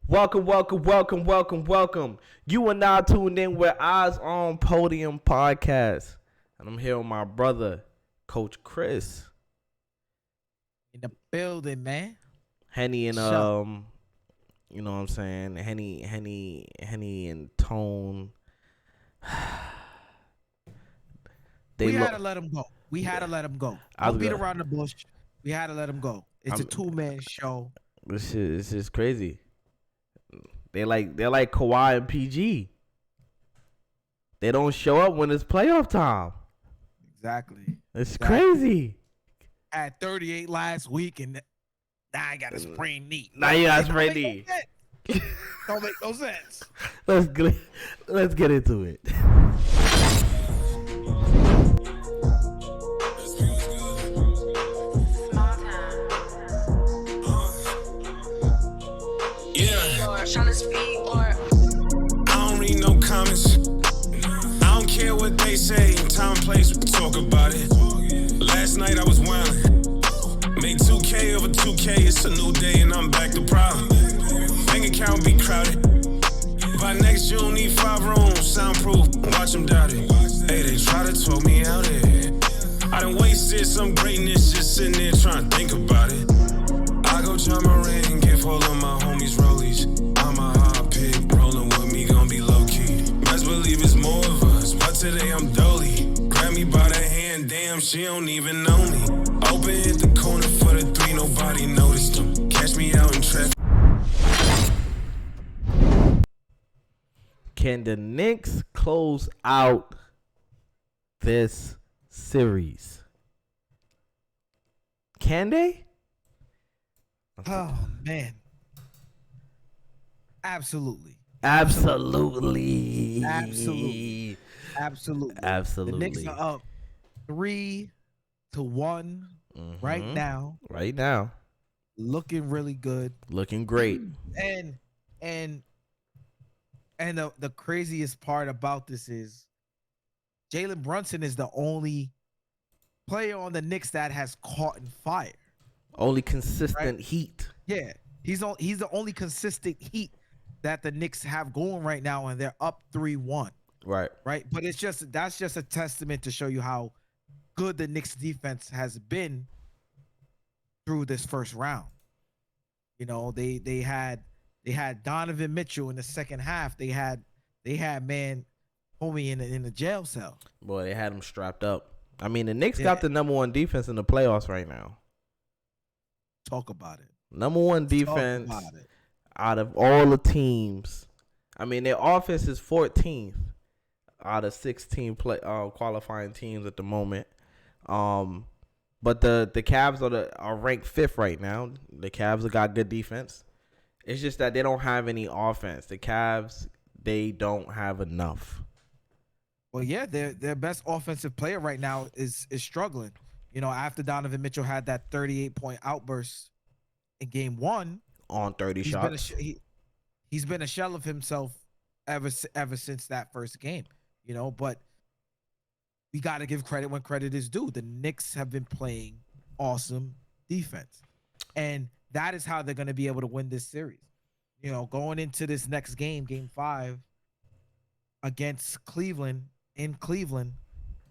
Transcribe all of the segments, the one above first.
Welcome. You are now tuned in with Eyes on Podium podcast. And I'm here with my brother, Coach Chris. In the building, man. Henny and So, you know what I'm saying? Henny and Tone. we had to let him go. Don't beat around the bush. We had to let him go. It's a two-man show. This is crazy. They're like Kawhi and PG. They don't show up when it's playoff time. Exactly. It's crazy. I had 38 last week, and now I got a sprained knee. Now you got a sprained knee. Don't make no sense. Let's get into it. I don't read no comments. I don't care what they say. Time and place, we can talk about it. Last night I was wildin'. Made 2K over 2K. It's a new day and I'm back to problem. Bank account be crowded. By next June, need 5 rooms, soundproof. Watch them doubt it. Hey, they try to talk me out it. I done wasted some greatness just sitting there trying to think about it. I go try my ring, give all of my homies rollies. I'm a hot pig, rolling with me, gon' be low-key. Best believe it's more of us, but today I'm dolly. Grab me by the hand, damn, she don't even know me. Open hit the corner for the 3, nobody noticed them. Catch me out in traffic. Can the Knicks close out this series? Can they? Oh, man. Absolutely. Absolutely. The Knicks are up 3-1 right now. Right now. Looking really good. Looking great. And the craziest part about this is Jalen Brunson is the only player on the Knicks that has caught in fire. Only consistent heat. Yeah, he's the only consistent heat that the Knicks have going right now, and they're up 3-1. Right. But that's just a testament to show you how good the Knicks defense has been through this first round. You know, they had Donovan Mitchell in the second half. They had man homie in the jail cell. Boy, they had him strapped up. I mean, the Knicks got the number 1 defense in the playoffs right now. Talk about it. Number 1 defense out of all the teams. I mean, their offense is 14th out of 16 qualifying teams at the moment. But the Cavs are ranked 5th right now. The Cavs have got good defense. It's just that they don't have any offense. The Cavs, they don't have enough. Well, yeah, their best offensive player right now is struggling. You know, after Donovan Mitchell had that 38-point outburst in game 1 on 30 shots, he's been a shell of himself ever since that first game. You know, but we got to give credit when credit is due. The Knicks have been playing awesome defense, and that is how they're going to be able to win this series. You know, going into this next game, game 5 against Cleveland, in Cleveland,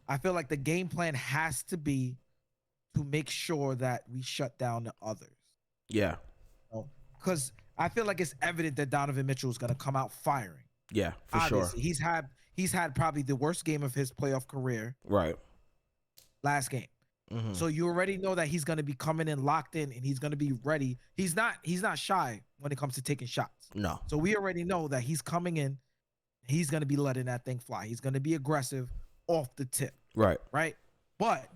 I feel like the game plan has to be to make sure that we shut down the others. Yeah. Because I feel like it's evident that Donovan Mitchell is going to come out firing. Yeah, for Obviously, sure. He's had probably the worst game of his playoff career. Right. Last game. Mm-hmm. So you already know that he's going to be coming in locked in, and he's going to be ready. He's not shy when it comes to taking shots. No. So we already know that he's coming in. He's going to be letting that thing fly. He's going to be aggressive off the tip. Right. But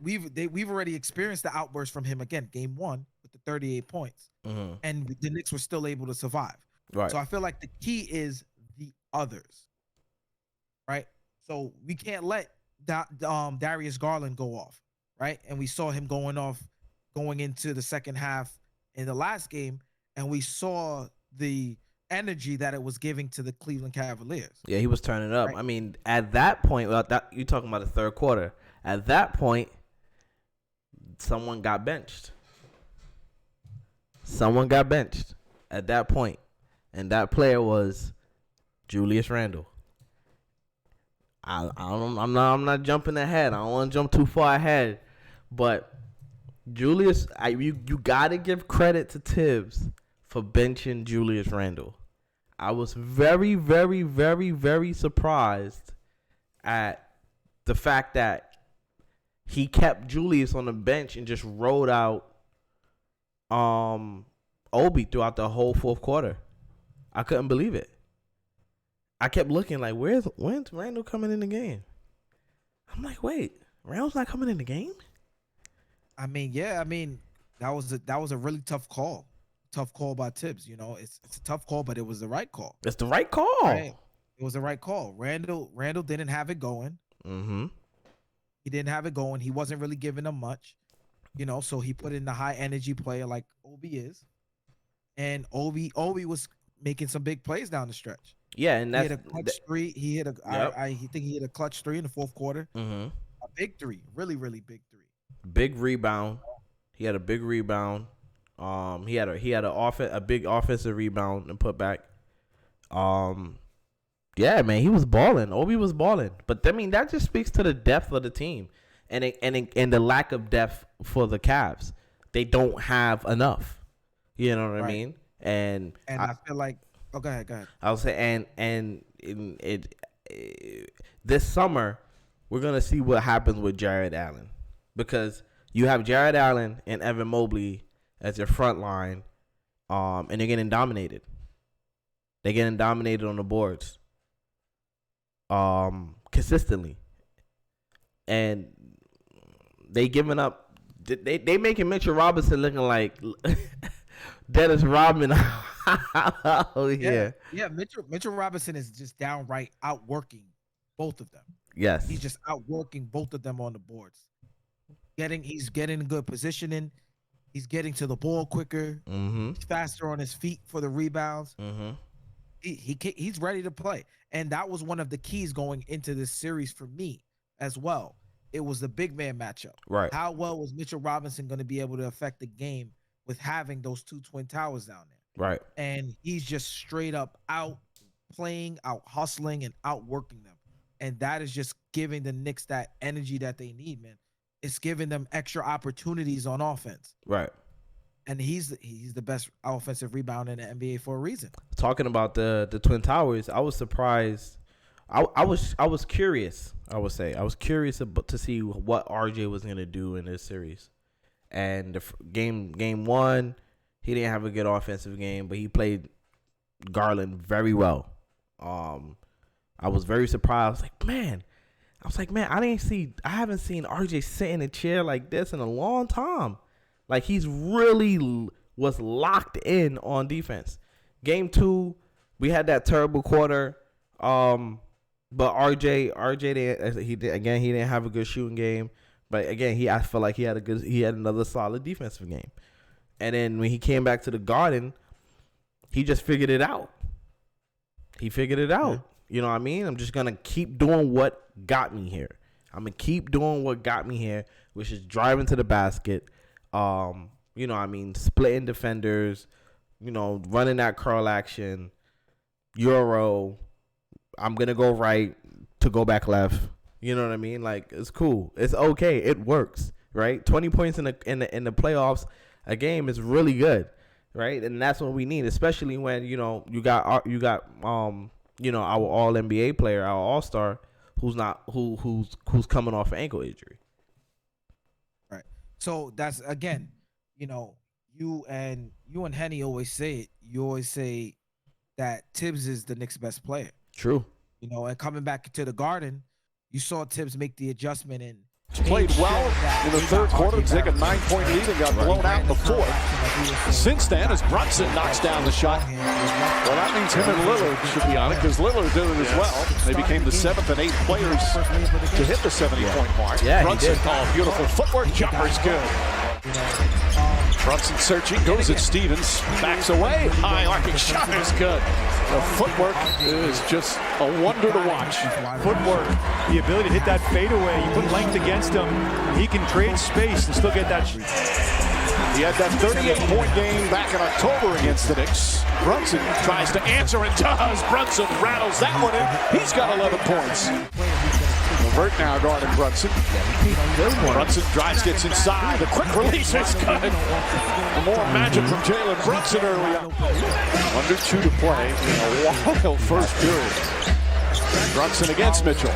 we've already experienced the outburst from him again, game 1 with the 38 points, and the Knicks were still able to survive. Right. So I feel like the key is the others. Right. So we can't let Darius Garland go off. Right. And we saw him going into the second half in the last game, and we saw the energy that it was giving to the Cleveland Cavaliers. Yeah, he was turning up. Right. I mean, at that point, you're talking about the third quarter. At that point, someone got benched. at that point, and that player was Julius Randle. I'm not jumping ahead. I don't want to jump too far ahead, but Julius, you gotta give credit to Tibbs for benching Julius Randle. I was very, very, very, very surprised at the fact that he kept Julius on the bench and just rolled out Obi throughout the whole fourth quarter. I couldn't believe it. I kept looking like, when's Randle coming in the game? I'm like, wait, Randle's not coming in the game? I mean, that was a really tough call. Tough call by Tibbs. You know, it's a tough call, but it was the right call. It's the right call. Right? It was the right call. Randle didn't have it going. Mm-hmm. He didn't have it going. He wasn't really giving them much. You know, so he put in the high energy player like Obi is. And Obi was making some big plays down the stretch. Yeah, and that's he hit a clutch three. He hit a I think he hit a clutch 3 in the fourth quarter. Mm-hmm. A big 3. Really, really big 3. Big rebound. He had a big rebound. He had a big offensive rebound and put back. Yeah, man, he was balling. Obi was balling. But I mean, that just speaks to the depth of the team and the lack of depth for the Cavs. They don't have enough. You know what I mean? And I feel like, go ahead. I would say, and this summer we're gonna see what happens with Jared Allen, because you have Jared Allen and Evan Mobley as your front line, and they're getting dominated. They're getting dominated on the boards, consistently, and they giving up. They making Mitchell Robinson looking like Dennis Rodman. Oh yeah. Yeah. Mitchell Robinson is just downright outworking both of them. Yes, he's just outworking both of them on the boards. He's getting good positioning. He's getting to the ball quicker. Mm-hmm. He's faster on his feet for the rebounds. Mm-hmm. He's ready to play, and that was one of the keys going into this series for me as well. It was the big man matchup. Right. How well was Mitchell Robinson going to be able to affect the game with having those two twin towers down there? Right. And he's just straight up out playing, out hustling, and outworking them. And that is just giving the Knicks that energy that they need, man. It's giving them extra opportunities on offense. Right. And he's the best offensive rebounder in the NBA for a reason. Talking about the Twin Towers, I was surprised. I was curious. I would say I was curious to see what RJ was gonna do in this series. And the game one, he didn't have a good offensive game, but he played Garland very well. I was very surprised. I was like, man, I haven't seen RJ sit in a chair like this in a long time. Like, he's really was locked in on defense. Game 2, we had that terrible quarter. But RJ he didn't have a good shooting game. But again, I felt like he had another solid defensive game. And then when he came back to the Garden, he just figured it out. He figured it out. Yeah. You know what I mean? I'm just going to keep doing what got me here. I'm going to keep doing what got me here, which is driving to the basket. You know what I mean? Splitting defenders, running that curl action, Euro. I'm going to go right to go back left. You know what I mean? Like, it's cool. It's okay. It works, right? 20 points in the playoffs, a game is really good, right? And that's what we need, especially when, you got our all NBA player, our all-star, who's coming off an ankle injury. Right. So that's, again, you and Henny always say it. You always say that Tibbs is the Knicks' best player. True. And coming back to the Garden, you saw Tibbs make the adjustment and played well in the third quarter, take a 9-point lead and got blown out in the fourth. Since then, as Brunson knocks down the shot, well, that means him and Lillard should be on it, because Lillard did it as well. They became the 7th and 8th players to hit the 70-point mark. Yeah, Brunson, beautiful footwork, jumper's good. Brunson searching, goes at Stevens, backs away, high arcing shot is good. The footwork is just a wonder to watch. Footwork, the ability to hit that fadeaway, you put length against him, he can create space and still get that. He had that 38-point game back in October against the Knicks. Brunson tries to answer and does. Brunson rattles that one in. He's got 11 points. Levert now guarding Brunson. Brunson drives, gets inside. The quick release is good. More magic from Jalen Brunson early on. Under 2 to play in a wild first period. Brunson against Mitchell.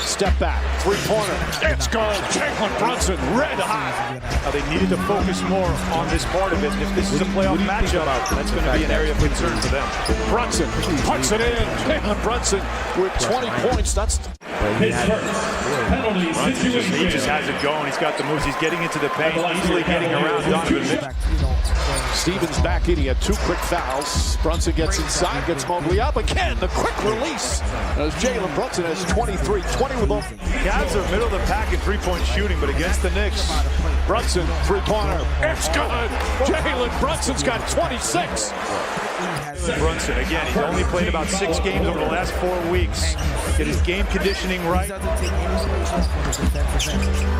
Step back, three-pointer. It's good. Jalen Brunson, red hot. They needed to focus more on this part of it. If this is a playoff matchup, that's going to be an area of concern for them. Brunson puts it in. Jalen Brunson with 20 points. That's He just has it going. He's got the moves. He's getting into the paint, easily getting around Donovan Mitchell. Stevens back in. He had 2 quick fouls. Brunson gets inside, gets Mobley up again. The quick release. As Jalen Brunson has 23, 20 with them. Cavs are middle of the pack in three-point shooting, but against the Knicks, Brunson, three-pointer. It's good. Jalen Brunson's got 26. Brunson, again, he's only played about 6 games over the last 4 weeks. Get his game conditioning right.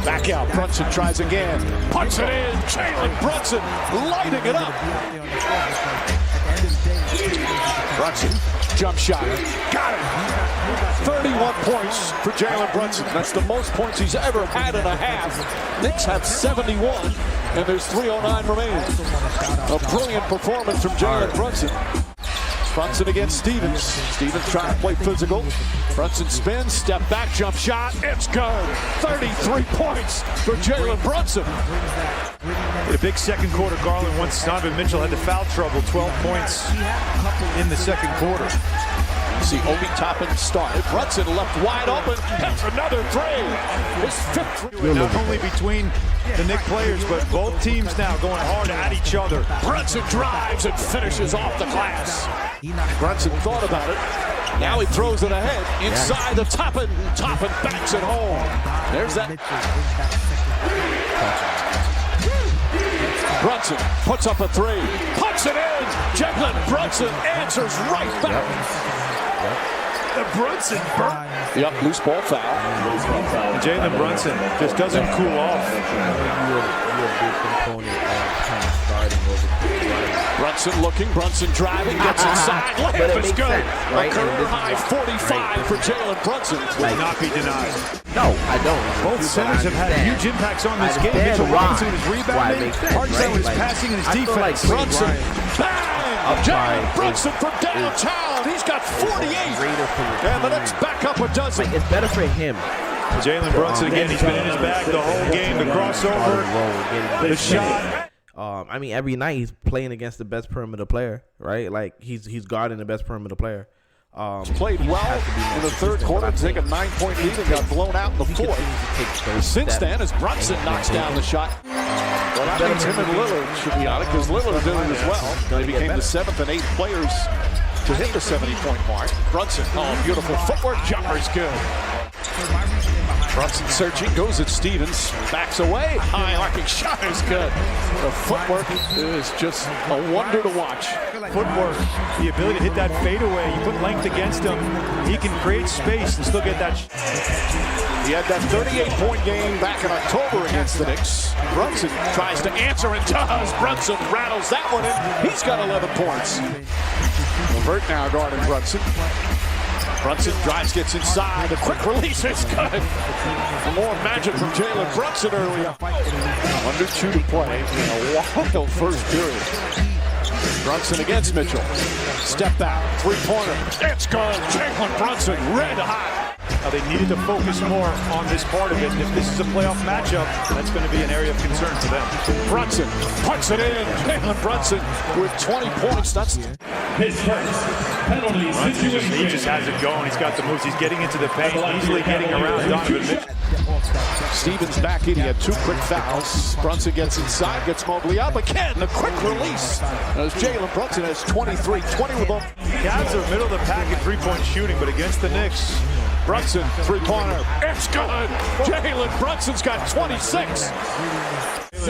Back out. Brunson tries again. Puts it in. Jalen Brunson lighting it up. Brunson, jump shot. Got it. 31 points for Jalen Brunson. That's the most points he's ever had in a half. Knicks have 71, and there's 3:09 remaining. A brilliant performance from Jalen Brunson. Brunson against Stevens. Stevens trying to play physical. Brunson spins, step back, jump shot. It's good. 33 points for Jalen Brunson. In a big second quarter, Garland, once Donovan Mitchell had the foul trouble, 12 points in the second quarter. See Obi Toppin started. Brunson left wide open. That's another three. His 5th three. Not only between the Knicks players, but both teams now going hard at each other. Brunson drives and finishes off the glass. Brunson thought about it. Now he throws it ahead. Inside the Toppin. Toppin backs it home. There's that. Brunson puts up a 3. Puts it in. Jalen Brunson answers right back. The Brunson burn. Yep, loose ball foul. And Jalen Brunson just doesn't cool off. Brunson looking, Brunson driving, gets inside, layup is good. Right? A career high 45 for Jalen Brunson. Will not be denied. No, I don't. Both centers have had huge impacts on this game. Mitchell Robinson with his rebounding, Hartenstein with his passing and his defense. Brunson, bang! Jalen Brunson from downtown. He's got 48. And the Knicks back up a dozen. It's better for him. Jalen Brunson again, he's been in his bag the whole game. The crossover, the shot. I mean, every night he's playing against the best perimeter player, right? Like he's guarding the best perimeter player. Played well in the third quarter to take a 9-point lead and got blown out in the fourth. Since then, as Brunson knocks down the shot. Well, that means him and Lillard should be on it because Lillard did it as well. They became the 7th and 8th players to hit the 70-point mark. Brunson, oh, beautiful footwork. Jumper's good. Brunson searching, goes at Stevens, backs away. High arcing shot is good. The footwork is just a wonder to watch. Footwork, the ability to hit that fadeaway. You put length against him, he can create space and still get that. He had that 38-point game back in October against the Knicks. Brunson tries to answer and does. Brunson rattles that one in. He's got 11 points. Levert now guarding Brunson. Brunson drives, gets inside. The quick release is good. More magic from Jalen Brunson early on. Under 2 to play in a wild first period. Brunson against Mitchell. Step back, three-pointer. It's good. Jalen Brunson, red hot. They needed to focus more on this part of it. If this is a playoff matchup, that's going to be an area of concern for them. Brunson puts it in. Jalen Brunson with 20 points. That's his first penalty situation. He just has it going. He's got the moves. He's getting into the paint, easily getting around Donovan Mitchell. Stevens back in. He had 2 quick fouls. Brunson gets inside, gets Mobley up again. The quick release. As Jalen Brunson has 23, 20 with them. Cavs are middle of the pack in three-point shooting, but against the Knicks, Brunson, three-pointer. It's good. Jalen Brunson's got 26.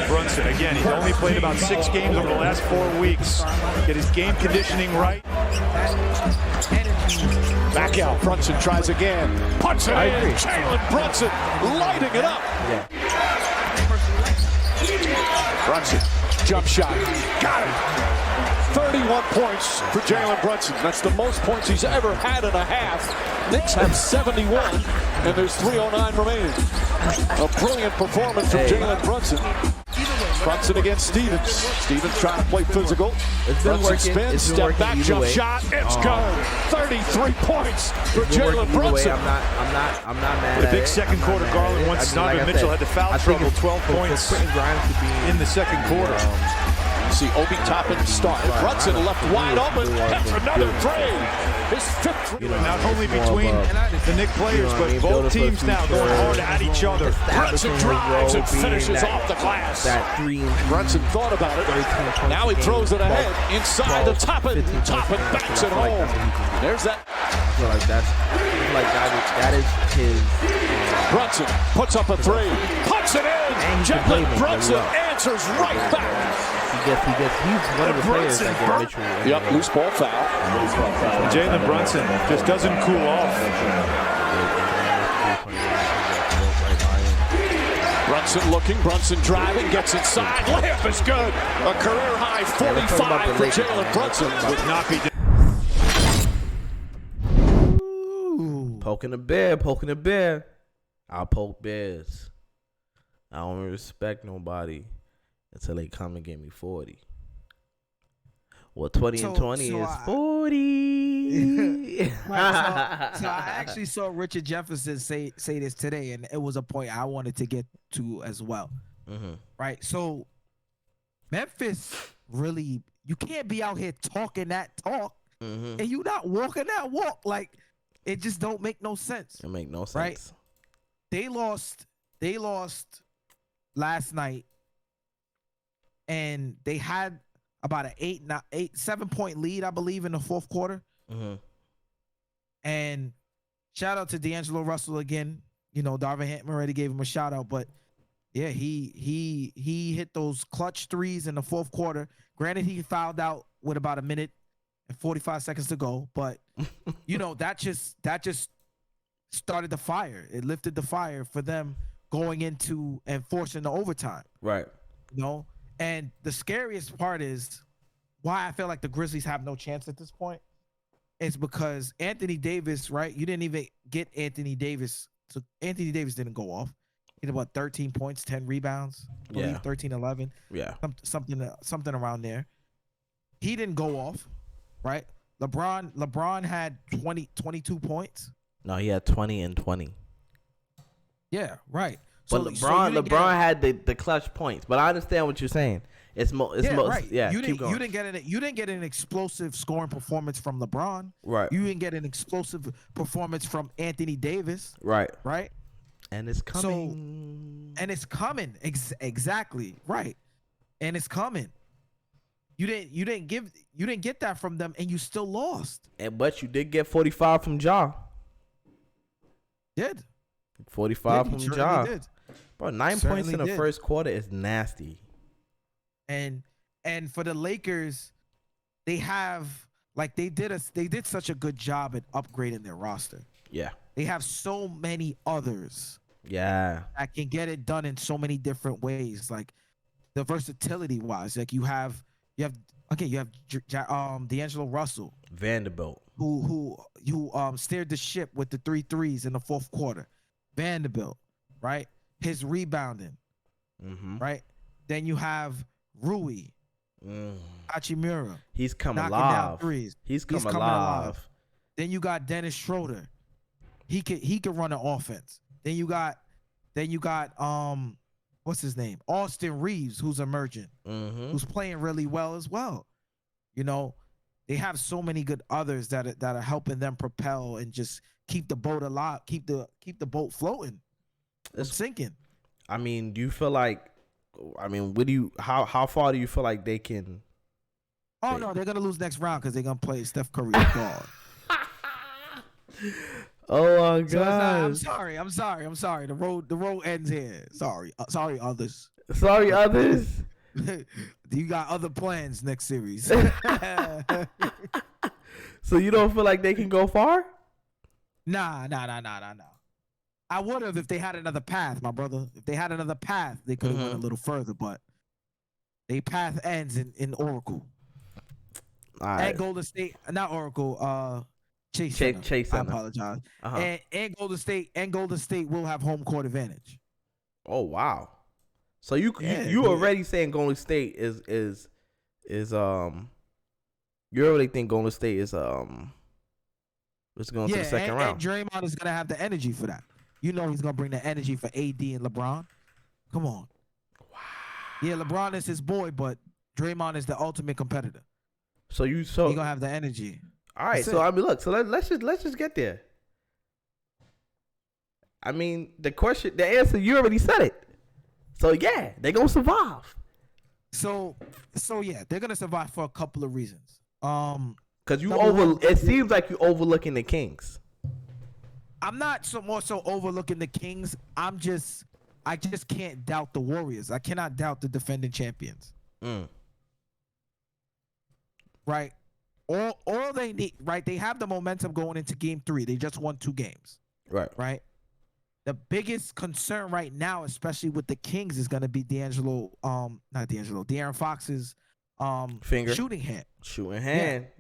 Brunson, again, he's only played about 6 games over the last 4 weeks. Get his game conditioning right. Back out. Brunson tries again. Puts it in. Jalen Brunson lighting it up. Yeah. Brunson jump shot. Got it. 31 points for Jalen Brunson. That's the most points he's ever had in a half. Knicks have 71, and there's 3:09 remaining. A brilliant performance from Jalen Brunson. Brunson against Stevens. Stevens trying to play physical. Brunson spins, step back, jump shot. It's good. 33 points for Jalen Brunson. I'm not mad The at big it. second quarter, Garland, once Donovan Mitchell had the foul trouble, 12 points in the second quarter. See Obi Toppin start. Brunson left wide open. That's another three. His fifth three. Not only between the Knicks players, but both teams now going hard at each other. Brunson drives and finishes off the glass. Brunson thought about it. Now he throws it ahead inside the Toppin. Toppin backs it home. There's that. I feel like that is his. Brunson puts up a three. Puts it in. Jalen Brunson answers right back. He's one of the players that get Mitchell. Yep, loose ball foul. Jalen Brunson just doesn't cool off. Brunson looking, Brunson driving, gets inside. Layup is good. A career high 45 for Jalen Brunson. Would not be. Poking the bear. I'll poke bears. I don't respect nobody until they come and give me 40. Well, 20 and 20 is 40. Right, so I actually saw Richard Jefferson say this today, and it was a point I wanted to get to as well. Mm-hmm. Right, so Memphis really, you can't be out here talking that talk, and you not walking that walk. Like, it just don't make no sense. It make no sense. Right? They lost last night, and they had about an 7-point lead, I believe, in the fourth quarter. Mm-hmm. And shout out to D'Angelo Russell again. You know, Darvin Ham already gave him a shout out, but yeah, he hit those clutch threes in the fourth quarter. Granted, he fouled out with about a minute and 45 seconds to go, but you know, that just started the fire. It lifted the fire for them going into and forcing the overtime. Right. You know, and the scariest part is why I feel like the Grizzlies have no chance at this point. It's because Anthony Davis, right? You didn't even get Anthony Davis. So Anthony Davis didn't go off. He had about 13 points, 10 rebounds, I believe, 13, 11. Yeah. Something around there. He didn't go off, right? LeBron had 22 points. No, he had 20 and 20. Yeah, right. But LeBron had the clutch points. But I understand what you're saying. Right. Yeah, you keep going. You didn't get an explosive scoring performance from LeBron. Right. You didn't get an explosive performance from Anthony Davis. Right. Right. And it's coming. And it's coming. Exactly. Right. And it's coming. You didn't get that from them, and you still lost. But you did get 45 from Ja. Did 45 from Ja. Did. Bro, 9 points in the first quarter is nasty. And for the Lakers, they have they did such a good job at upgrading their roster. Yeah. They have so many others. Yeah. That can get it done in so many different ways. Like the versatility wise, like you have D'Angelo Russell, Vanderbilt, who steered the ship with the 3 threes in the fourth quarter. Vanderbilt, right? His rebounding, right? Then you have Rui, Hachimura. He's come knocking alive. Down threes. He's come alive. Then you got Dennis Schroeder. He could run an offense. Then you got what's his name? Austin Reeves, who's emerging, who's playing really well as well. You know, they have so many good others that are helping them propel and just keep the boat alive, keep the boat floating. It's sinking. I mean, do you feel like? I mean, how far do you feel like they can? Oh no, they're gonna lose next round because they're gonna play Steph Curry guard. Oh my God! So I'm sorry. The road ends here. Sorry others. Sorry others. You got other plans next series. So you don't feel like they can go far? Nah. I would have if they had another path, my brother. If they had another path, they could have went a little further. But They path ends in Oracle. All right. And Golden State, not Oracle, Chase Chase Center. I Center. apologize. Uh-huh. And Golden State will have home court advantage. Oh wow. So you Yeah, you dude. already saying Golden State is you already think Golden State is going to the second round. And Draymond is gonna have the energy for that. You know he's gonna bring the energy for AD and LeBron. Come on. Wow. Yeah, LeBron is his boy, but Draymond is the ultimate competitor. So He's gonna have the energy. All right. That's So it. I mean, look. So let's just get there. I mean, the answer, you already said it. So yeah, they're gonna survive. So yeah, they're gonna survive for a couple of reasons. Cause Number it seems like you're overlooking the Kings. I'm not more so overlooking the Kings. I just can't doubt the Warriors. I cannot doubt the defending champions. Right? All they need, right? They have the momentum going into game 3. They just won 2 games. Right. Right? The biggest concern right now, especially with the Kings, is gonna be De'Aaron Fox's Finger. shooting hand.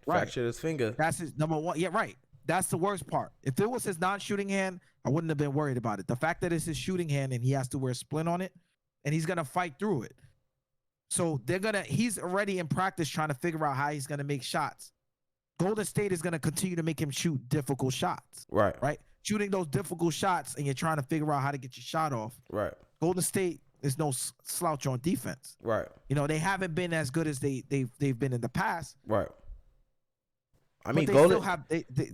Right. Fractured his finger. That's his number one. Yeah, right. That's the worst part. If it was his non-shooting hand, I wouldn't have been worried about it. The fact that it's his shooting hand and he has to wear a splint on it, and he's gonna fight through it. So he's already in practice trying to figure out how he's gonna make shots. Golden State is gonna continue to make him shoot difficult shots. Right. Right. Shooting those difficult shots, and you're trying to figure out how to get your shot off. Right. Golden State is no slouch on defense. Right. You know, they haven't been as good as they've been in the past. Right. I mean, but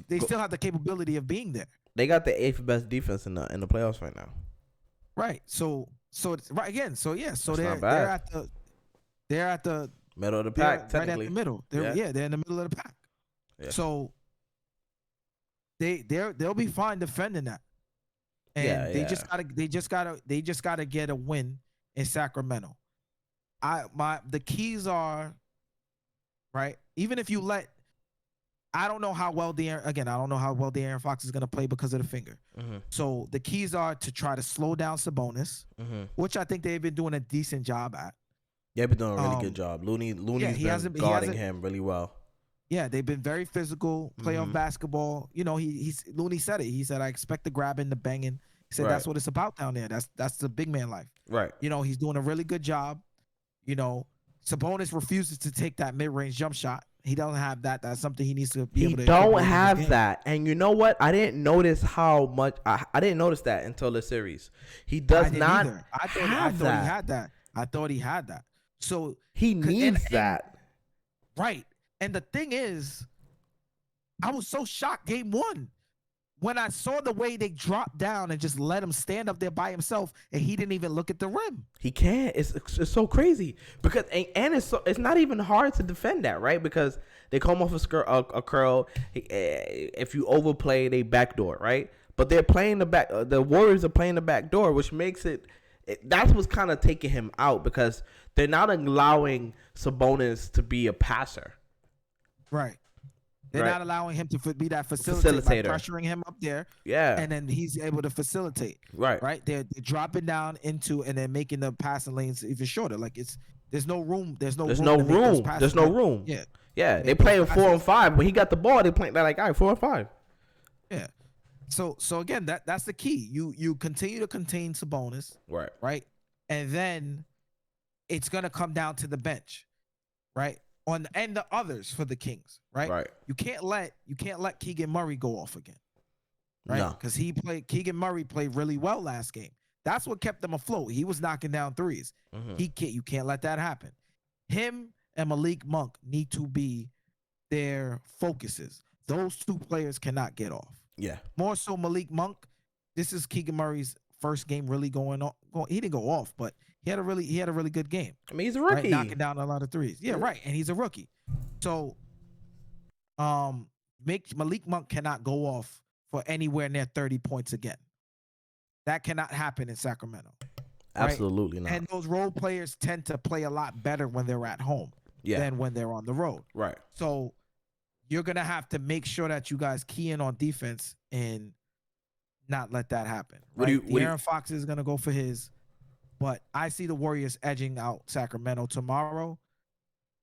they still have the capability of being there. They got the 8th best defense in the playoffs right now. Right. So it's right again. So yeah. So That's they're at the middle of the pack. right Technically, at the middle. They're in the middle of the pack. Yeah. So they'll be fine defending that. And they just gotta get a win in Sacramento. The keys are right. Even if you I don't know how well De'Aaron Fox is gonna play because of the finger. Mm-hmm. So the keys are to try to slow down Sabonis, which I think they've been doing a decent job at. They've been doing a really good job. Looney's been guarding him really well. Yeah, they've been very physical, playoff basketball. You know, Looney said it. He said, "I expect the grabbing, the banging." He said that's what it's about down there. That's the big man life. Right. You know, he's doing a really good job. You know, Sabonis refuses to take that mid-range jump shot. He doesn't have that. That's something he needs to be able to. He don't have that. And you know what? I didn't notice how much. I didn't notice that until the series. He does not have that. He had that. I thought he had that. So he needs that. Right. And the thing is, I was so shocked game 1 when I saw the way they dropped down and just let him stand up there by himself, and he didn't even look at the rim. He can't. It's so crazy because it's not even hard to defend that, right? Because they come off a curl. If you overplay, they backdoor, right? But they're playing the back. The Warriors are playing the backdoor, which makes that's what's kind of taking him out because they're not allowing Sabonis to be a passer. Right. They're not allowing him to be that facilitator. By pressuring him up there. Yeah. And then he's able to facilitate. Right. Right. They're dropping down into and then making the passing lanes even shorter. Like there's no room. There's no room. Yeah. Yeah. They playing 4-on-5. When he got the ball, they playing like, all right, 4-on-5. Yeah. So again, that's the key. You continue to contain Sabonis. Right. Right. And then it's gonna come down to the bench. Right. And the others for the Kings, right? Right. You can't let Keegan Murray go off again, right? No. Because Keegan Murray played really well last game. That's what kept them afloat. He was knocking down threes. Mm-hmm. You can't let that happen. Him and Malik Monk need to be their focuses. Those 2 players cannot get off. Yeah. More so Malik Monk. This is Keegan Murray's first game really going on. He didn't go off, but he had a really good game. I mean, he's a rookie. Right? Knocking down a lot of threes. Yeah, right. And he's a rookie. So Malik Monk cannot go off for anywhere near 30 points again. That cannot happen in Sacramento. Right? Absolutely not. And those role players tend to play a lot better when they're at home than when they're on the road. Right. So you're going to have to make sure that you guys key in on defense and not let that happen. Right? De'Aaron Fox is going to go for his. But I see the Warriors edging out Sacramento tomorrow,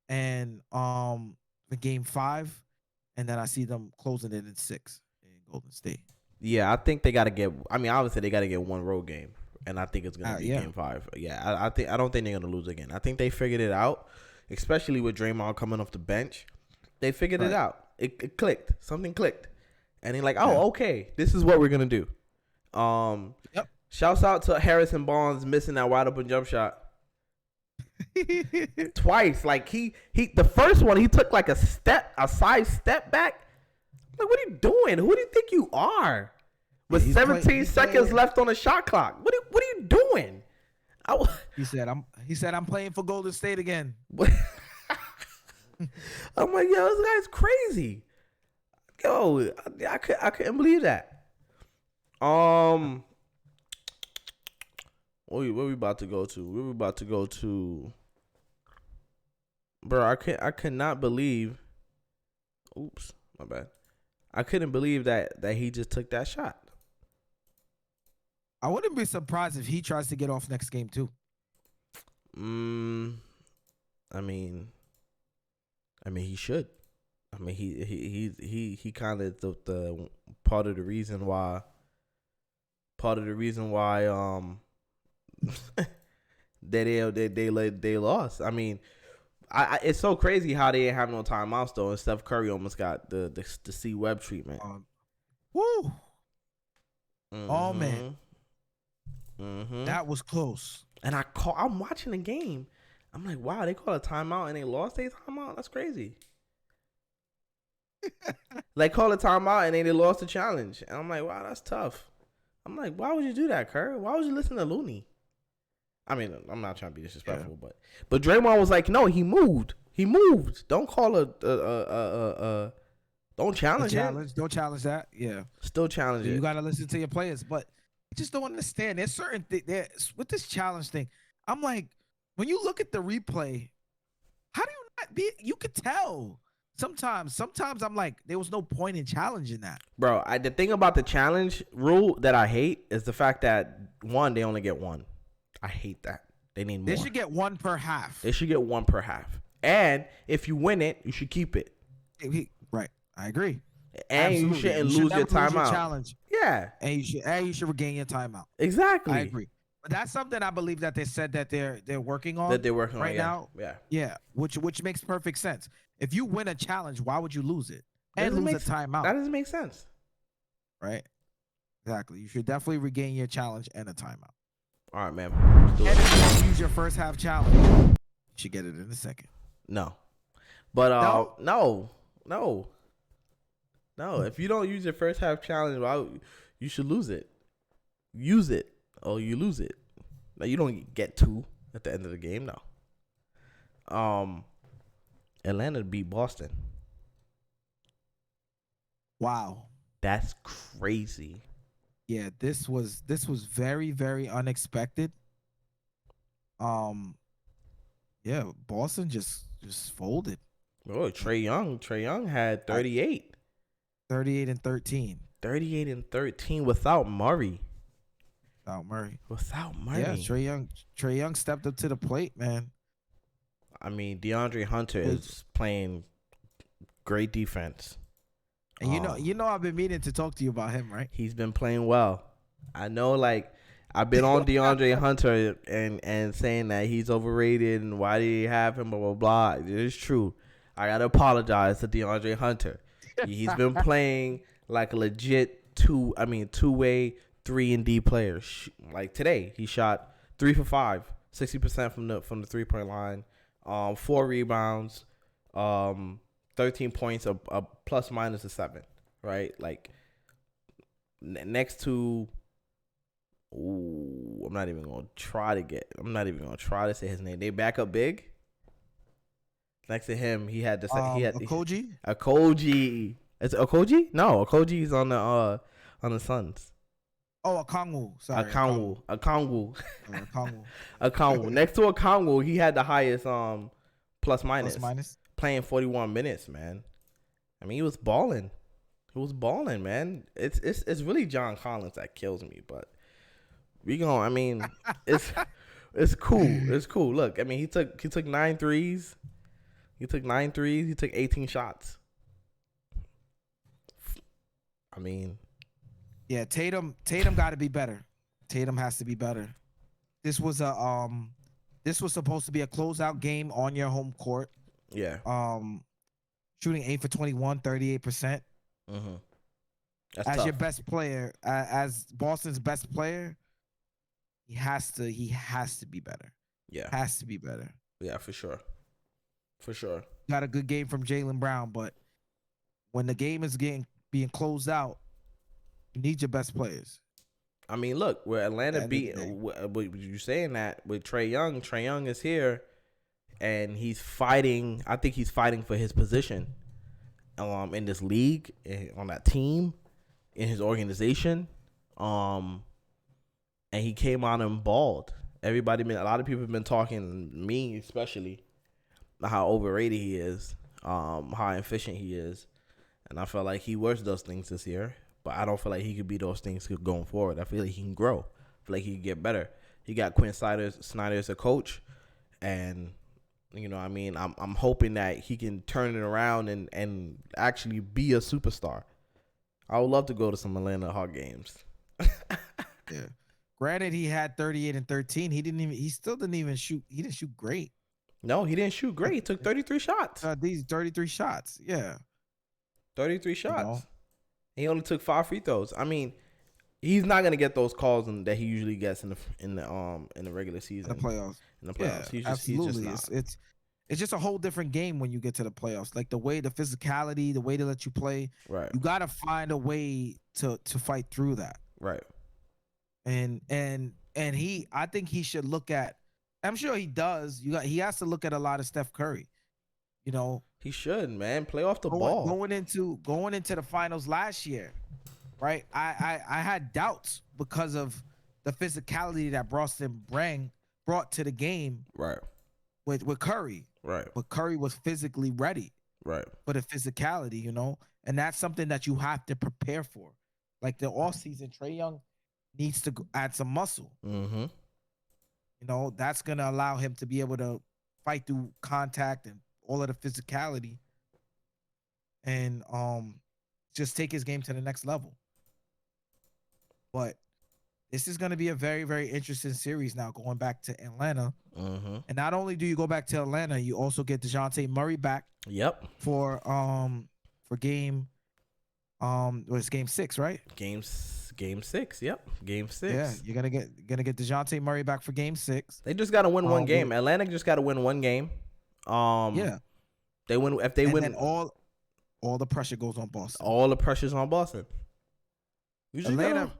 and the game 5, and then I see them closing it in 6 in Golden State. Yeah, I think they got to get. I mean, obviously they got to get one road game, and I think it's gonna be game 5. Yeah, I don't think they're gonna lose again. I think they figured it out, especially with Draymond coming off the bench. They figured it out. It clicked. Something clicked, and they're like, oh, okay, this is what we're gonna do. Yep. Shouts out to Harrison Barnes missing that wide open jump shot twice. Like he the first one he took like a side step back. Like, what are you doing? Who do you think you are? With 17 seconds left on the shot clock. What are you doing? He said I'm playing for Golden State again. I'm like, yo, this guy's crazy. Yo, I couldn't believe that. Where we about to go to? Where we about to go to? Bro, I could not believe. Oops, my bad. I couldn't believe that he just took that shot. I wouldn't be surprised if he tries to get off next game too. I mean he should. I mean he kind of the part of the reason why they lost. I mean, it's so crazy how they didn't have no timeouts though, and Steph Curry almost got the C Web treatment. Woo! Mm-hmm. Oh man, that was close. And I'm watching the game. I'm like, wow, they called a timeout and they lost their timeout. That's crazy. They called a timeout and then they lost the challenge. And I'm like, wow, that's tough. I'm like, why would you do that, Kerr? Why would you listen to Looney? I mean, I'm not trying to be disrespectful, but Draymond was like, no, he moved. He moved. Don't call don't challenge it. Don't challenge that. Yeah. Still challenge it. You got to listen to your players, but I just don't understand. There's certain things with this challenge thing. I'm like, when you look at the replay, how do you not be? You could tell. Sometimes I'm like, there was no point in challenging that. Bro, the thing about the challenge rule that I hate is the fact that, one, they only get one. I hate that. They need more. They should get one per half. They should get one per half. And if you win it, you should keep it. Right. I agree. And Absolutely. you shouldn't You should lose your timeout. Challenge. Yeah. And you should regain your timeout. Exactly. I agree. But that's something I believe that they said that they're working on. That they're working right on now. Yeah. Yeah. Which makes perfect sense. If you win a challenge, why would you lose it? And lose a timeout. That doesn't make sense. Right? Exactly. You should definitely regain your challenge and a timeout. All right, man. And if you don't use your first half challenge, you should get it in the second. No. But no. If you don't use your first half challenge, well, you should lose it. Use it or you lose it. Now you don't get 2 at the end of the game. No. Atlanta beat Boston. Wow. That's crazy. Yeah, this was very, very unexpected. Yeah, Boston just folded. Oh, Trae Young had 38. 38 and 13. 38 and 13 without Murray. Without Murray. Yeah, Trae Young stepped up to the plate, man. I mean, DeAndre Hunter is playing great defense. And you know I've been meaning to talk to you about him, right? He's been playing well. I know, like, I've been on DeAndre Hunter and saying that he's overrated and why did he have him, blah, blah, blah. It is true. I got to apologize to DeAndre Hunter. He's been playing like a legit two-way 3-and-D player. Like today, he shot 3 for 5, 60% from the 3-point line, 4 rebounds, 13 points, a plus minus a 7, right? Like next to, I'm not even gonna try to say his name. They back up big. Next to him, he had Okogie. Okogie. Is it Okogie? No, Okogie's on the Suns. Oh, Okongwu. Sorry. Okongwu. Next to Okongwu, he had the highest plus minus. Playing 41 minutes, man. I mean, he was balling. Man. It's really John Collins that kills me, but It's cool. It's cool. Look, I mean, he took 9 threes. He took 9 threes. He took 18 shots. I mean, yeah, Tatum got to be better. Tatum has to be better. This was supposed to be a closeout game on your home court. yeah. Shooting 8 for 21, 38%. Mm-hmm. That's As tough. your best player, as Boston's best player, he has to be better. Yeah. Has to be better. Yeah, for sure. For sure. Got a good game from Jaylen Brown, but when the game is being closed out, you need your best players. I mean, look, where Atlanta beat, you saying that with Trae Young is here, and he's fighting. I think he's fighting for his position, in this league, on that team, in his organization, and he came out and balled. A lot of people have been talking, me especially, how overrated he is, how efficient he is, and I felt like he was those things this year. But I don't feel like he could be those things going forward. I feel like he can grow. I feel like he can get better. He got Quinn Snyder as a coach, and I mean, I'm hoping that he can turn it around and actually be a superstar. I would love to go to some Atlanta Hawks games. Yeah. Granted, he had 38 and 13. He still didn't even shoot. He didn't shoot great. No, he didn't shoot great. He took 33 shots. These 33 shots. Yeah. 33 shots. He only took 5 free throws. I mean, he's not gonna get those calls that he usually gets in the regular season. In the playoffs. Yeah, absolutely. He's just not. It's just a whole different game when you get to the playoffs. Like the physicality, the way they let you play. Right. You gotta find a way to fight through that. Right. And I think he should look at. I'm sure he does. He has to look at a lot of Steph Curry. He should, man. Play off the ball. ball. Going into the finals last year, right? I had doubts because of the physicality that Boston brought to the game. Right. With Curry. Right. But Curry was physically ready. Right. For the physicality, and that's something that you have to prepare for. Like the offseason, Trae Young needs to add some muscle. Mm-hmm. That's gonna allow him to be able to fight through contact and all of the physicality, and just take his game to the next level. But this is going to be a very, very interesting series now, going back to Atlanta. Mm-hmm. And not only do you go back to Atlanta, you also get DeJounte Murray back. Yep. For game, it's game 6, right? Game 6. Yep. Game 6. Yeah, you're gonna get DeJounte Murray back for game 6. They just gotta win one game. Atlanta just gotta win one game. Yeah. They win if they win. Then all the pressure goes on Boston. All the pressure's on Boston. Atlanta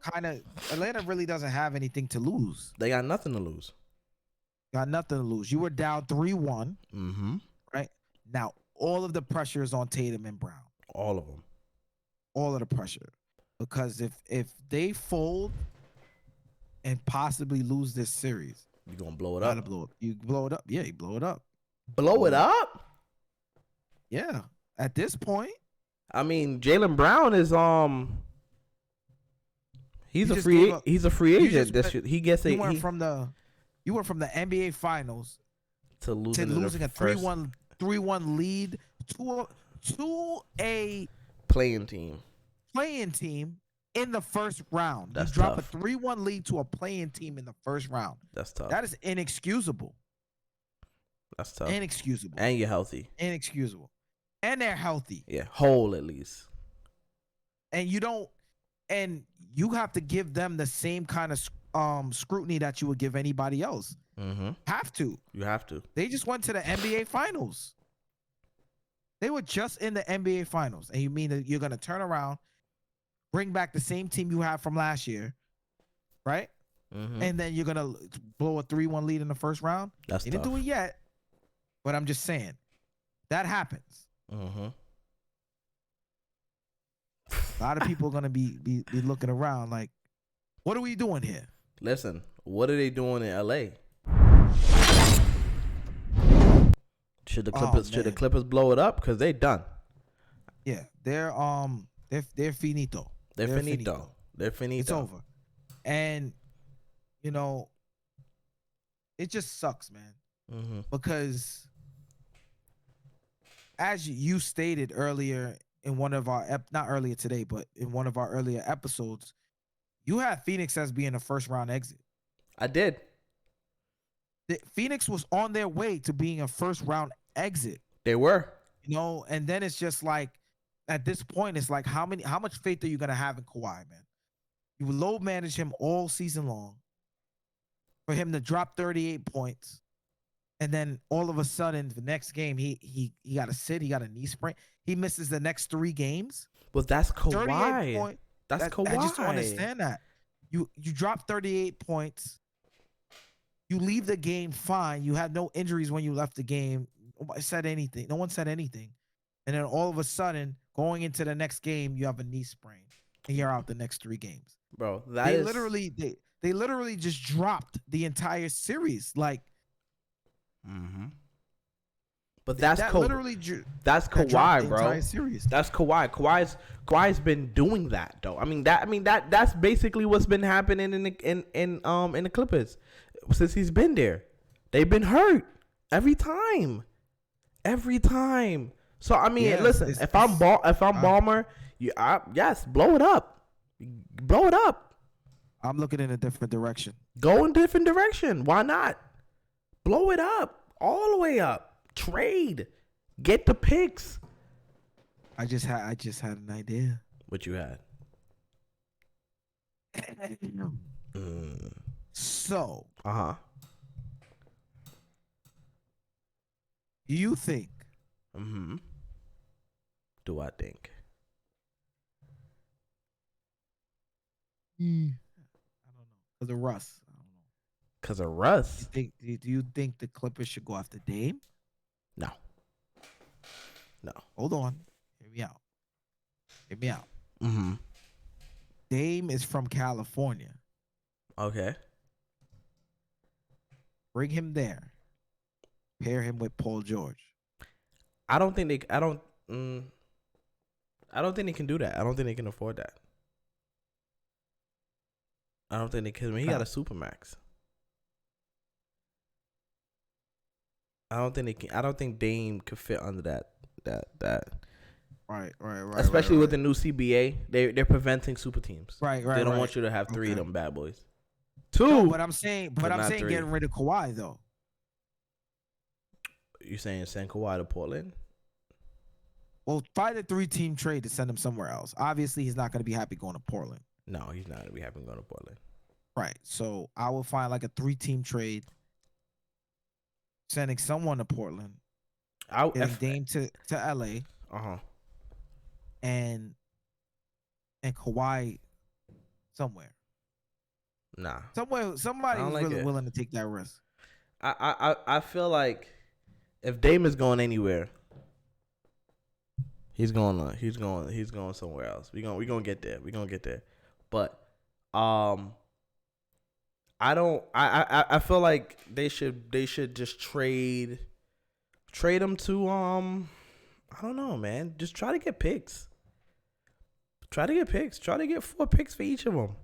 really doesn't have anything to lose. They got nothing to lose. Got nothing to lose. You were down 3-1. Mm-hmm. Right? Now, all of the pressure is on Tatum and Brown. All of them. All of the pressure. Because if they fold and possibly lose this series, you're going to blow it up. You blow it up. Yeah, you blow it up. Blow it up? Yeah. At this point. I mean, Jaylen Brown is he's a free agent. He gets you went from the NBA Finals to losing a 3-1 lead to a playing team in the first round. That's you drop tough. a 3-1 lead to a playing team in the first round. That's tough. That is inexcusable. That's tough. Inexcusable. And you're healthy. Inexcusable. And they're healthy. Yeah, whole at least. And you have to give them the same kind of scrutiny that you would give anybody else. Mm-hmm. You have to. They just went to the NBA Finals. They were just in the NBA Finals. And you mean that you're going to turn around, bring back the same team you had from last year, right? Mm-hmm. And then you're going to blow a 3-1 lead in the first round? That's They tough. didn't do it yet, but I'm just saying. That happens. Mm-hmm. A lot of people are going to be looking around like, what are we doing here? Listen, what are they doing in LA? Should the Clippers blow it up? Because they done. Yeah, they're finito. They're finito. It's over. And it just sucks, man. Mm-hmm. Because as you stated earlier in one of our not earlier today, but in one of our earlier episodes, you had Phoenix as being a first round exit. I did. Phoenix was on their way to being a first round exit. They were. And then it's just like at this point, it's like how much faith are you gonna have in Kawhi, man? You low manage him all season long. For him to drop 38 points, and then all of a sudden the next game he got to sit, he got a knee sprain, he misses the next 3 games. But that's Kawhi. That's Kawhi. I just don't understand that. You drop 38 points. You leave the game fine. You had no injuries when you left the game. Nobody said anything. No one said anything. And then all of a sudden, going into the next game, you have a knee sprain, and you're out the next 3 games. Bro, They literally just dropped the entire series. Like, but that's that Kawhi, bro. Series. That's Kawhi. Kawhi's been doing that though. That's basically what's been happening in the Clippers since he's been there. They've been hurt every time. So listen, if I'm Ballmer, yes, blow it up. Blow it up. I'm looking in a different direction. Go in a different direction. Why not? Blow it up. All the way up. Trade. Get the picks. I just had an idea. What you had? So, you think? Do I think? I don't know. Because of Russ. I don't know. Because of Russ? Do you think the Clippers should go after Dame? No. Hold on. Hear me out. Dame is from California. Okay. Bring him there. Pair him with Paul George. I don't think they can do that. I don't think they can afford that. I don't think they can. He got a supermax. I don't think Dame could fit under that. Right. Especially with the new CBA, they're preventing super teams. Right. They don't want you to have 3 of them bad boys. 2. No, but I'm saying 3. Getting rid of Kawhi though. You saying send Kawhi to Portland? Well, find a 3-team trade to send him somewhere else. Obviously, he's not going to be happy going to Portland. No, he's not going to be happy going to Portland. Right. So I will find like a 3-team trade, sending someone to Portland, getting Dame to LA, and Kawhi somewhere. Nah. Somebody who's really willing to take that risk. I feel like if Dame is going anywhere, he's going somewhere else. We gonna get there. But I feel like they should just trade him to I don't know, man. Just try to get picks. Try to get 4 picks for each of them.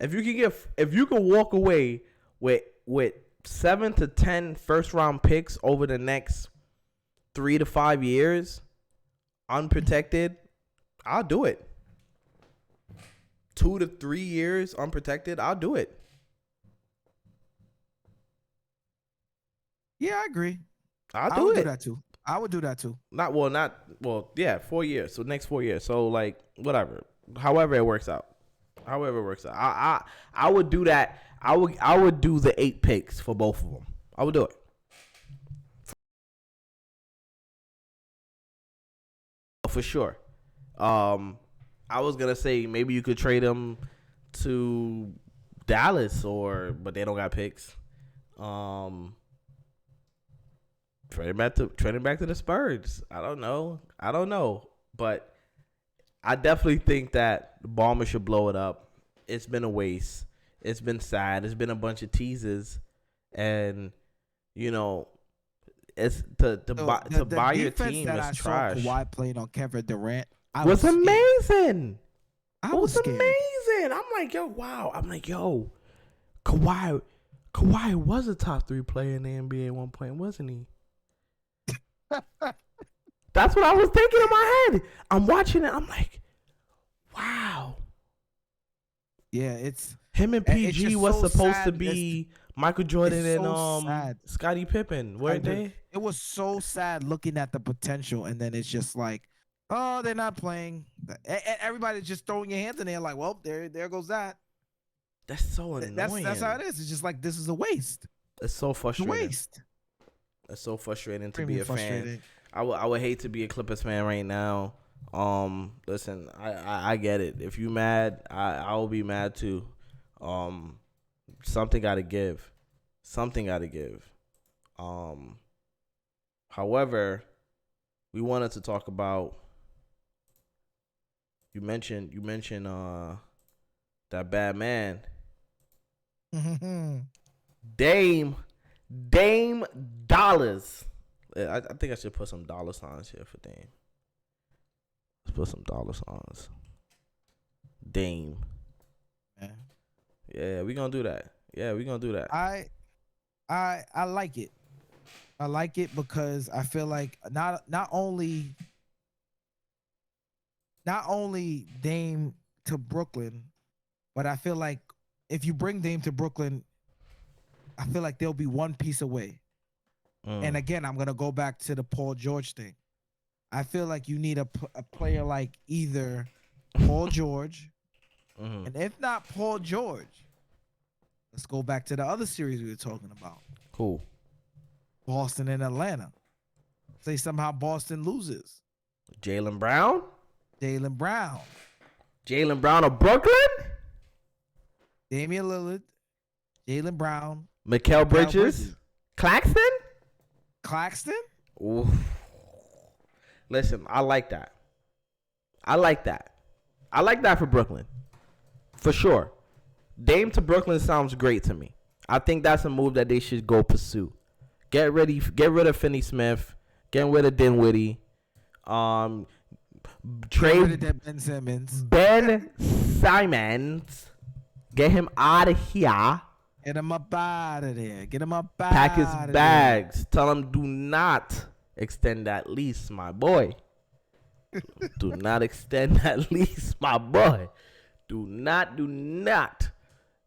If you can walk away with 7 to 10 first round picks over the next 3 to 5 years, unprotected, I'll do it. 2 to 3 years unprotected, I'll do it. Yeah, I agree. I would do that too. I would do that too. 4 years. So next 4 years. So like whatever. However it works out. I would do that. I would do the 8 picks for both of them. I would do it. For sure. I was gonna say maybe you could trade him to Dallas but they don't got picks. Trade him back to the Spurs. I don't know. But I definitely think that the Ballmer should blow it up. It's been a waste. It's been sad. It's been a bunch of teases, and it's to buy your team is trash. Kawhi played on Kevin Durant was amazing. I was scared. Amazing. I'm like, yo, wow. I'm like, yo, Kawhi Kawhi was a top 3 player in the NBA at one point, wasn't he? That's what I was thinking in my head. I'm watching it. I'm like, wow. Yeah, it's Him and PG just was so supposed sad. to be Michael Jordan it's and so sad. Scottie Pippen, weren't they? It was so sad looking at the potential, and then it's just like, oh, they're not playing. Everybody's just throwing your hands in there, like, well, there goes that. That's so annoying. That's how it is. It's just like, this is a waste. It's so It's a frustrating. waste. It's so frustrating to Extremely be a fan. I would hate to be a Clippers fan right now. Listen, I get it. If you mad, I will be mad too. Something got to give. Something got to give. However, we wanted to talk about. You mentioned that bad man. Dame dollars. I think I should put some dollar signs here for Dame. Let's put some dollar signs. Dame. Yeah, we gonna do that. I like it. I like it because I feel like not only Dame to Brooklyn, but I feel like if you bring Dame to Brooklyn, I feel like they'll be one piece away. And again, I'm gonna go back to the Paul George thing. I feel like you need a player like either Paul George, and if not Paul George, let's go back to the other series we were talking about. Cool. Boston and Atlanta. Say somehow Boston loses. Jaylen Brown of Brooklyn. Damian Lillard, Jaylen Brown, Mikal Bridges, Claxton. Ooh. Listen, I like that. I like that for Brooklyn, for sure. Dame to Brooklyn sounds great to me. I think that's a move that they should go pursue. Get rid of Finney Smith. Get rid of Dinwiddie. Trade Ben Simmons. Ben Simons. Get him out of here. Get him up out of there. Pack his bags. Tell him do not extend that lease, my boy. Do not extend that lease, my boy. Do not.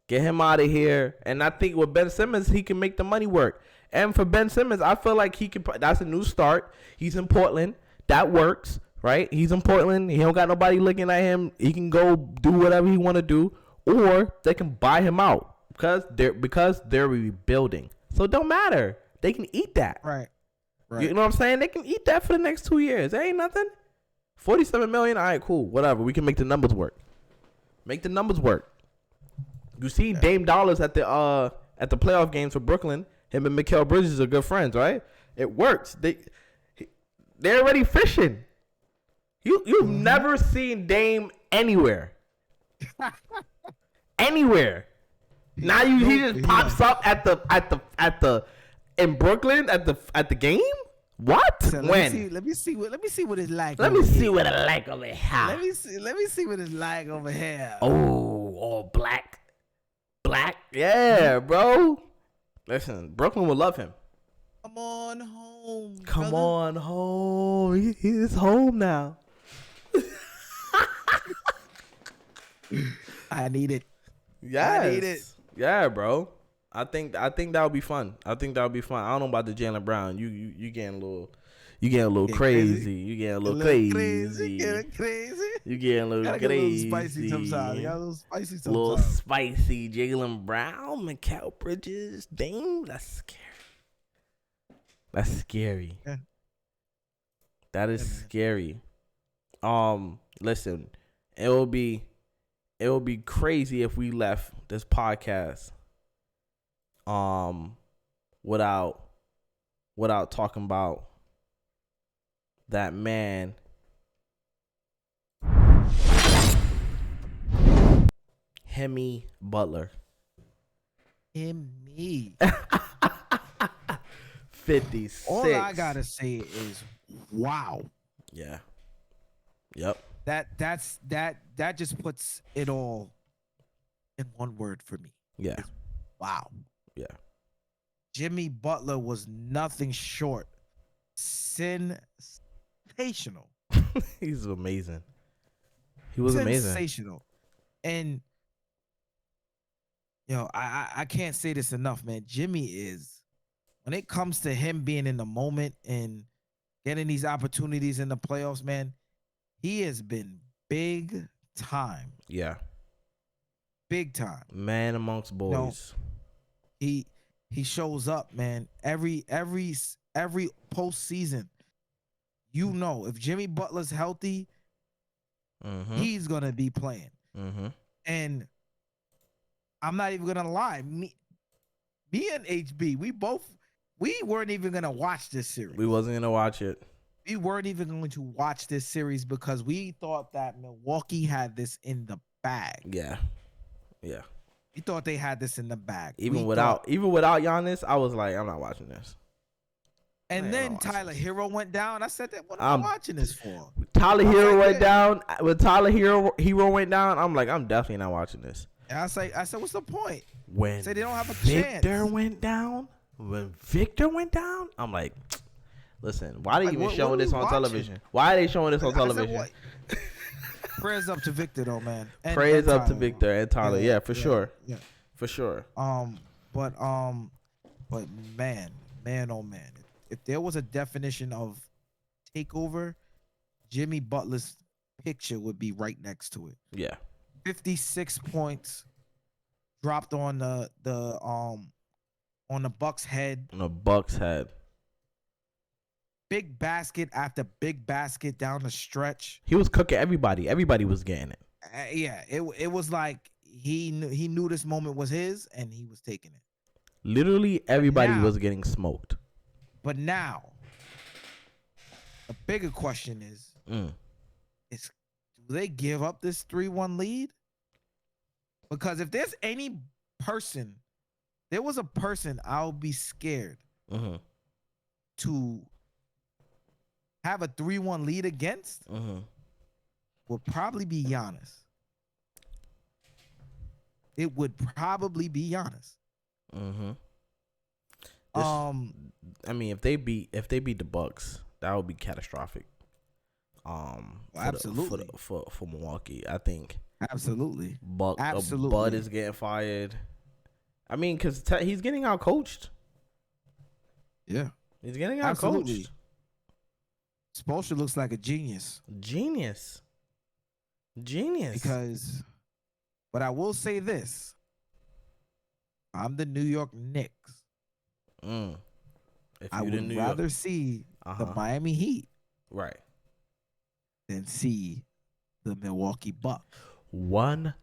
Get him out of here. And I think with Ben Simmons, he can make the money work. And for Ben Simmons, I feel like he can. That's a new start. He's in Portland. That works, right? He's in Portland. He don't got nobody looking at him. He can go do whatever he want to do. Or they can buy him out because they're rebuilding. So it don't matter. They can eat that. Right. You know what I'm saying? They can eat that for the next 2 years. There ain't nothing. $47 million. All right, cool. Whatever. We can make the numbers work. You see Dame Dollars at the playoff games for Brooklyn. Him and Mikal Bridges are good friends, right? It works. They're already fishing. You've never seen Dame anywhere. Anywhere. Now he just pops up at the in Brooklyn at the game. What? So when? Let me see what it's like. Let me see what it's like over here. Let me see what it's like over here. Oh, all black. Yeah, bro. Listen, Brooklyn will love him. Come on home. Come on home. He's home now. I need it. Yes. I need it. Yeah, bro. I think that would be fun. I don't know about the Jaylen Brown. You getting a little crazy. You getting a little crazy. Getting crazy. You getting a little crazy. Spicy sometimes. You got a little spicy sometimes. Little spicy. Jaylen Brown, Mikal Bridges, Dame. That's scary. Yeah. That is scary. Listen, it will be crazy if we left this podcast without talking about that man Hemi Butler. 56. All I gotta say is wow. Yeah. Yep. That just puts it all in one word for me. Yeah. Wow. Yeah. Jimmy Butler was nothing short sensational. He's amazing. He was amazing. Sensational. And I can't say this enough, man. Jimmy is, when it comes to him being in the moment and getting these opportunities in the playoffs, man, he has been big time. Yeah. Big time. Man amongst boys. He shows up, man. Every postseason. If Jimmy Butler's healthy, he's gonna be playing. And I'm not even gonna lie. Me and HB, we weren't even gonna watch this series. We wasn't gonna watch it. We weren't even going to watch this series because we thought that Milwaukee had this in the bag. Yeah. Yeah. We thought they had this in the bag. Even without Giannis, I was like, I'm not watching this. And then Tyler Hero went down. I said, what am I watching this for? Tyler Hero went down. When Tyler Hero went down, I'm like, I'm definitely not watching this. And I said, what's the point? When they don't have a Victor went down, I'm like, listen, why are they even showing this on television? Why are they showing this on television? Prayers up to Victor, though, man. Prayers up to Victor and Tyler. Yeah, for sure. Yeah, for sure. But man, oh man, if there was a definition of takeover, Jimmy Butler's picture would be right next to it. Yeah. 56 points dropped on the Bucks head. On the Bucks head. Big basket after big basket down the stretch. He was cooking everybody. Everybody was getting it. It was like he knew this moment was his and he was taking it. Literally everybody was getting smoked. But now, the bigger question is do they give up this 3-1 lead? Because if there's any person, there was a person I'll be scared to have a 3-1 lead against would probably be Giannis. It would probably be Giannis. I mean, if they beat the Bucks, that would be catastrophic. Absolutely for Milwaukee, I think. Absolutely. Bud is getting fired. I mean, because he's getting out coached. Yeah, he's getting out coached. Spoelstra looks like a genius. Genius. Because, but I will say this: I'm the New York Knicks. I would rather see the Miami Heat, right, than see the Milwaukee Bucks. 1000%.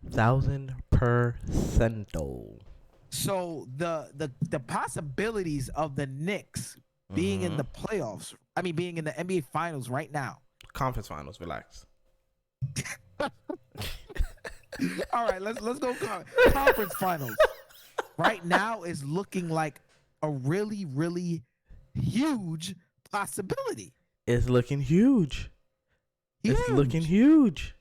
So the possibilities of the Knicks being in the playoffs, I mean being in the NBA Finals right now. Conference Finals, relax. All right, let's go Conference Finals. Right now is looking like a really, really huge possibility. It's looking huge. It's looking huge.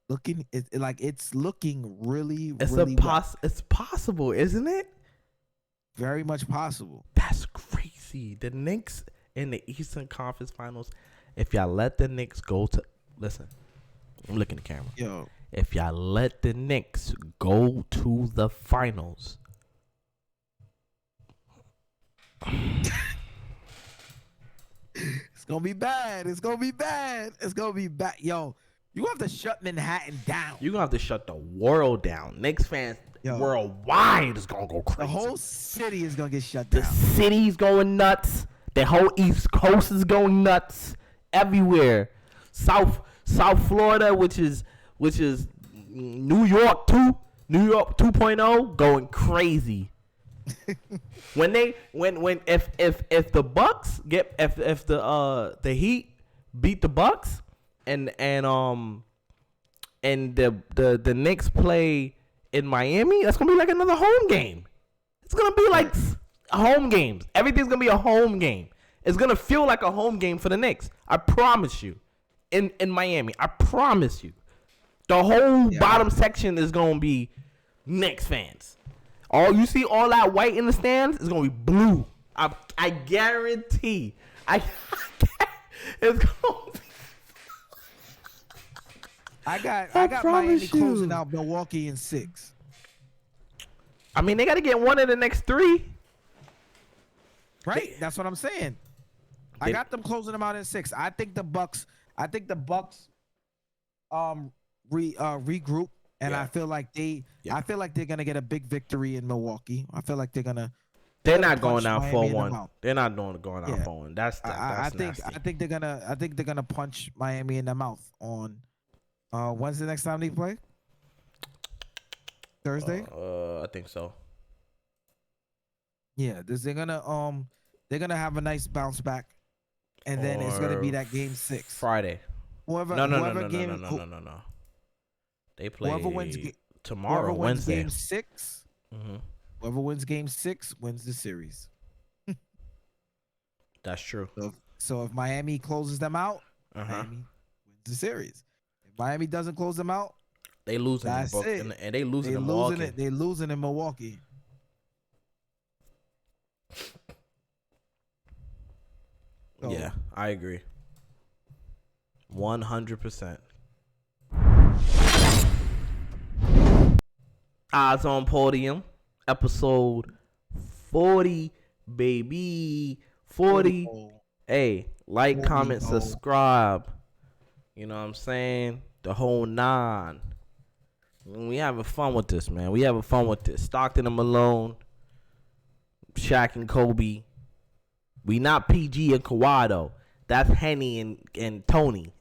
It's looking really, it's really it's possible, isn't it? Very much possible. That's crazy. The Knicks in the Eastern Conference Finals. If y'all let the Knicks go to listen, I'm looking at the camera. Yo. If y'all let the Knicks go to the finals, it's gonna be bad. It's gonna be bad. It's gonna be bad. Yo, you have to shut Manhattan down. You're gonna have to shut the world down. Knicks fans worldwide is gonna go crazy. The whole city is gonna get shut down. The city's going nuts. The whole East Coast is going nuts. Everywhere. South Florida, which is New York 2.0, going crazy. If the Bucks get if the Heat beat the Bucks and the Knicks play in Miami, that's gonna be like another home game. It's gonna be like home games. Everything's gonna be a home game. It's gonna feel like a home game for the Knicks. I promise you. In Miami, I promise you. The whole bottom section is gonna be Knicks fans. All you see, all that white in the stands is gonna be blue. I guarantee. It's gonna be. I got Miami closing out Milwaukee in 6. I mean, they got to get one in the next 3. Right? That's what I'm saying. I got them closing them out in 6. I think the Bucks regroup, and I feel like they're gonna get a big victory in Milwaukee. I feel like they're not going out 4-1. They're not going out 4-1. That's nasty. I think they're gonna punch Miami in the mouth on when's the next time they play? Thursday? I think so. Yeah, they're gonna have a nice bounce back, and then it's gonna be that game 6 Friday. No. They play tomorrow, Wednesday. Game 6. Mm-hmm. Whoever wins game 6 wins the series. That's true. So if Miami closes them out, Miami wins the series. If Miami doesn't close them out, they losing in Brooklyn, and they losing in Milwaukee. They losing in Milwaukee. So, yeah, I agree. 100%. Eyes on Podium, episode 40, baby. 40. Hey, like, 40, comment, subscribe. You know what I'm saying? The whole 9. We having fun with this, man. We having fun with this. Stockton and Malone, Shaq and Kobe. We not PG and Kawhi, though. That's Henny and Tony.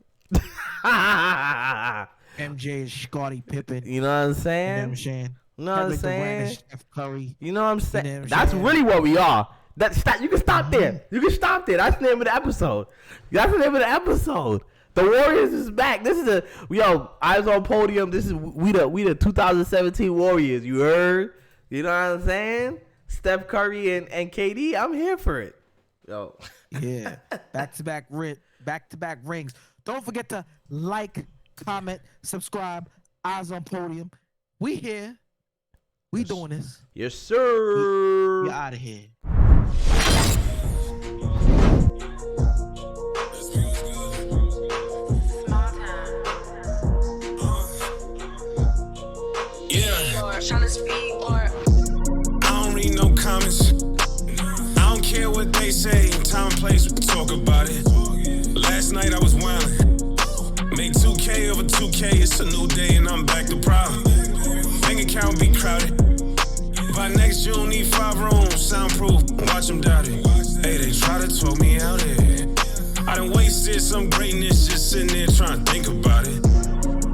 MJ and Scottie Pippen. You know what I'm saying? You know what I'm saying? You know what I'm saying? Steph Curry. You know what I'm saying? You know what I'm That's saying? really what we are. You can stop there. You can stop there. That's the name of the episode. That's the name of the episode. The Warriors is back. This is Eyes on Podium. This is we the 2017 Warriors. You heard? You know what I'm saying? Steph Curry and KD. I'm here for it. Yo. Yeah. Back to back rings. Don't forget to like, comment, subscribe. Eyes on Podium. We here. We doing this. Yes, sir. We out of here. I don't read no comments. I don't care what they say. Time and place, we can talk about it. Last night I was wildin'. Made 2K over 2K. It's a new day and I'm back to problem. Bank account be crowded. By next June, need 5 rooms, soundproof. Watch them doubt it. Hey, they try to talk me out here. I done wasted some greatness just sitting there trying to think about it.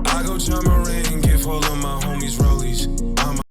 I go John Moran, give all of my homies